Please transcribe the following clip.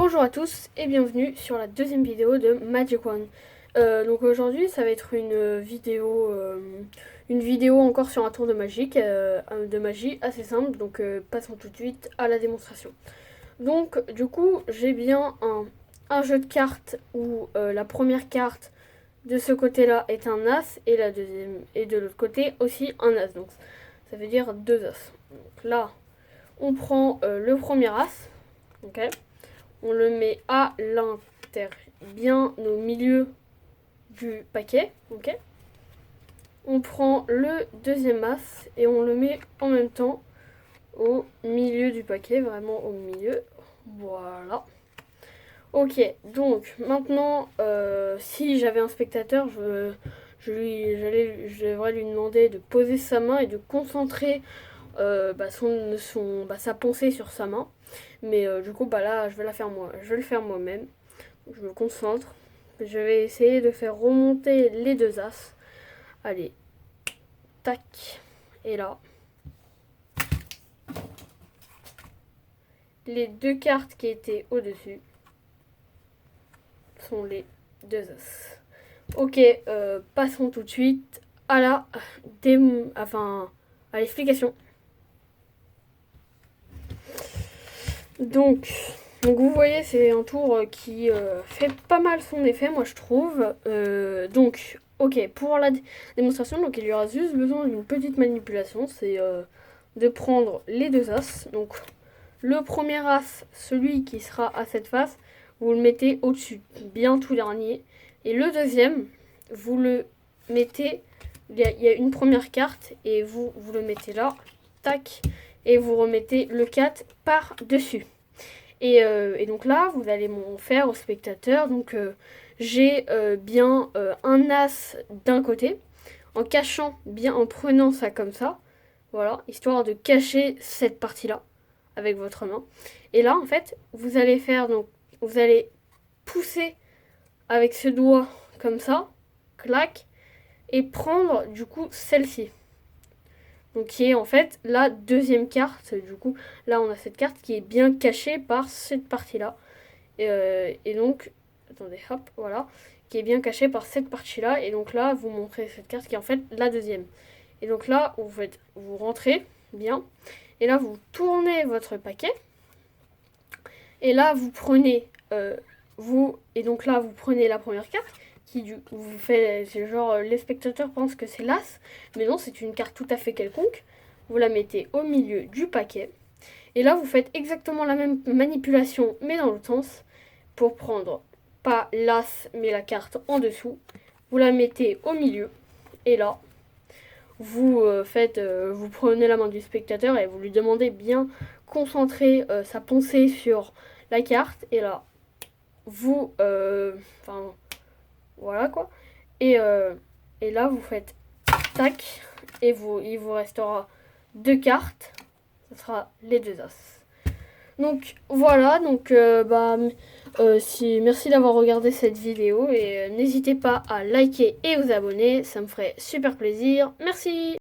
Bonjour à tous et bienvenue sur la deuxième vidéo de Magic One. Donc aujourd'hui ça va être une vidéo encore sur un tour de magie assez simple. Donc passons tout de suite à la démonstration. Donc du coup j'ai bien un jeu de cartes où la première carte de ce côté là est un as et la deuxième et de l'autre côté aussi un as. Donc ça veut dire deux as. Donc là on prend le premier as, ok. On le met à l'intérieur, bien au milieu du paquet, ok. On prend le deuxième as et on le met en même temps au milieu du paquet, vraiment au milieu. Voilà. Ok, donc maintenant, si j'avais un spectateur, je devrais lui demander de poser sa main et de concentrer sa pensée sur sa main. Mais du coup, là, je vais le faire moi-même. Je me concentre. Je vais essayer de faire remonter les deux as. Allez, tac. Et là, les deux cartes qui étaient au-dessus sont les deux as. Ok, passons tout de suite à à l'explication. Donc vous voyez, c'est un tour qui fait pas mal son effet, moi je trouve. Donc, ok, pour la démonstration, donc il y aura juste besoin d'une petite manipulation, c'est de prendre les deux as. Donc, le premier as, celui qui sera à cette face, vous le mettez au-dessus, bien tout dernier. Et le deuxième, vous le mettez, il y a une première carte, et vous le mettez là, tac, et vous remettez le 4 par-dessus. Et donc là, vous allez m'en faire au spectateur. Donc j'ai bien un as d'un côté, en cachant bien, en prenant ça comme ça, voilà, histoire de cacher cette partie-là avec votre main. Et là, en fait, vous allez pousser avec ce doigt comme ça, clac, et prendre du coup celle-ci. Donc qui est en fait la deuxième carte. Du coup, là on a cette carte qui est bien cachée par cette partie-là. Et donc, attendez, hop, voilà, qui est bien cachée par cette partie-là. Et donc là, vous montrez cette carte qui est en fait la deuxième. Et donc là, vous rentrez bien. Et là, vous tournez votre paquet. Et là, vous prenez, et donc là, vous prenez la première carte qui vous fait, c'est genre les spectateurs pensent que c'est l'as, mais non, c'est une carte tout à fait quelconque. Vous la mettez au milieu du paquet. Et là, vous faites exactement la même manipulation, mais dans l'autre sens, pour prendre pas l'as, mais la carte en dessous. Vous la mettez au milieu. Et là, vous vous prenez la main du spectateur et vous lui demandez bien concentrer sa pensée sur la carte. Et là, voilà quoi. Et là, vous faites tac, et il vous restera deux cartes. Ce sera les deux as. Donc voilà, donc merci d'avoir regardé cette vidéo et n'hésitez pas à liker et vous abonner, ça me ferait super plaisir. Merci.